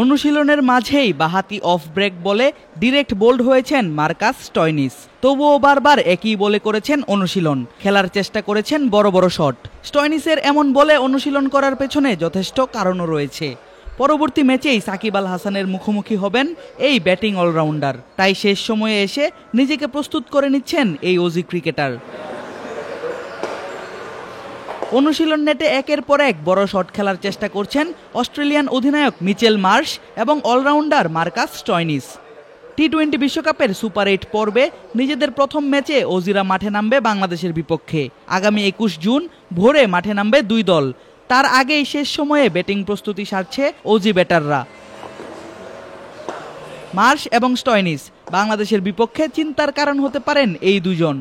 অনুশীলনের মাঝেই বাঁহাতি অফ ব্রেক বলে ডিরেক্ট বোল্ড হয়েছেন মার্কাস স্টয়নিস। তবুও বারবার একই বলে করেছেন অনুশীলন, খেলার চেষ্টা করেছেন বড় বড় শট। স্টয়নিসের এমন বলে অনুশীলন করার পেছনে যথেষ্ট কারণও রয়েছে। পরবর্তী ম্যাচেই সাকিব আল হাসানের মুখোমুখি হবেন এই ব্যাটিং অলরাউন্ডার, তাই শেষ সময়ে এসে নিজেকে প্রস্তুত করে নিচ্ছেন এই অজি ক্রিকেটার। অনুশীলন নেটে একের পর এক বড় শট খেলার চেষ্টা করছেন অস্ট্রেলিয়ান অধিনায়ক মিচেল মার্শ এবং অলরাউন্ডার মার্কাস স্টয়নিস। টি-20 বিশ্বকাপের সুপার 8 পর্বে নিজেদের প্রথম ম্যাচে অজিরা মাঠে নামবে বাংলাদেশের বিপক্ষে। আগামী 21 জুন ভোরে মাঠে নামবে দুই দল। তার আগেই শেষ সময়ে ব্যাটিং প্রস্তুতি সারছে অজি ব্যাটাররা। মার্শ এবং স্টয়নিস বাংলাদেশের বিপক্ষে চিন্তার কারণ হতে পারেন এই দুজন।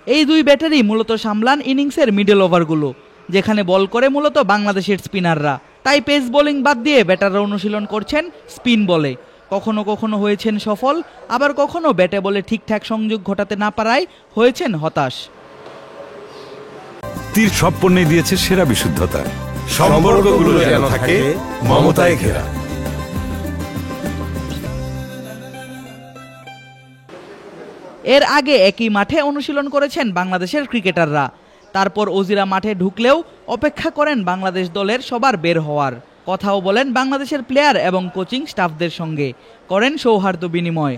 এই দুই ব্যাটারই মূলত সামলান ইনিংসের মিডল ওভারগুলো, যেখানে বল করে মূলত বাংলাদেশের স্পিনাররা। তাই পেস বোলিং বাদ দিয়ে ব্যাটাররা অনুশীলন করছেন স্পিন বলে। কখনো কখনো হয়েছেন সফল, আবার কখনো ব্যাটে বলে ঠিকঠাক সংযোগ ঘটাতে না পারায় হয়েছেন হতাশ। তীর সব পণ্যে দিয়েছে সেরা বিশুদ্ধতা, সম্পর্কগুলো যেন থাকে মমতায় ঘেরা। এর আগে একই মাঠে অনুশীলন করেছেন বাংলাদেশের ক্রিকেটাররা। তারপর অজিরা মাঠে ঢুকলেও অপেক্ষা করেন বাংলাদেশ দলের সবার বের হওয়ার। কথাও বলেন বাংলাদেশের প্লেয়ার এবং কোচিং স্টাফদের সঙ্গে, করেন সৌহার্দ্য বিনিময়।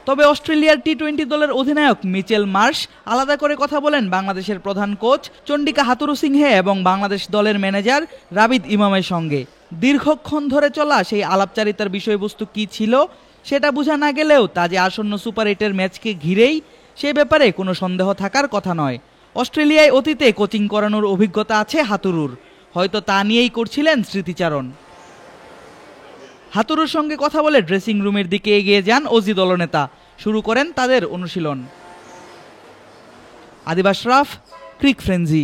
তবে অস্ট্রেলিয়ার টি-20 দলের অধিনায়ক মিচেল মার্শ আলাদা করে কথা বলেন বাংলাদেশের প্রধান কোচ চন্ডিকা হাথুরুসিংহে এবং বাংলাদেশ দলের ম্যানেজার রাবিদ ইমামের সঙ্গে। দীর্ঘক্ষণ ধরে চলা সেই আলাপচারিতার বিষয়বস্তু কী ছিল সেটা বোঝা না গেলেও তা যে আসন্ন সুপার 8-এর ম্যাচকে ঘিরেই, সে ব্যাপারে কোনো সন্দেহ থাকার কথা নয়। অস্ট্রেলিয়ায় অতীতে কোচিং করানোর অভিজ্ঞতা আছে হাতুরুর, হয়তো তা নিয়েই করছিলেন স্মৃতিচারণ। হাতুরুর সঙ্গে কথা বলে ড্রেসিং রুমের দিকে এগিয়ে যান অজি দলনেতা, শুরু করেন তাদের অনুশীলন। আদিব আশরাফ, ক্রিক ফ্রেঞ্জি।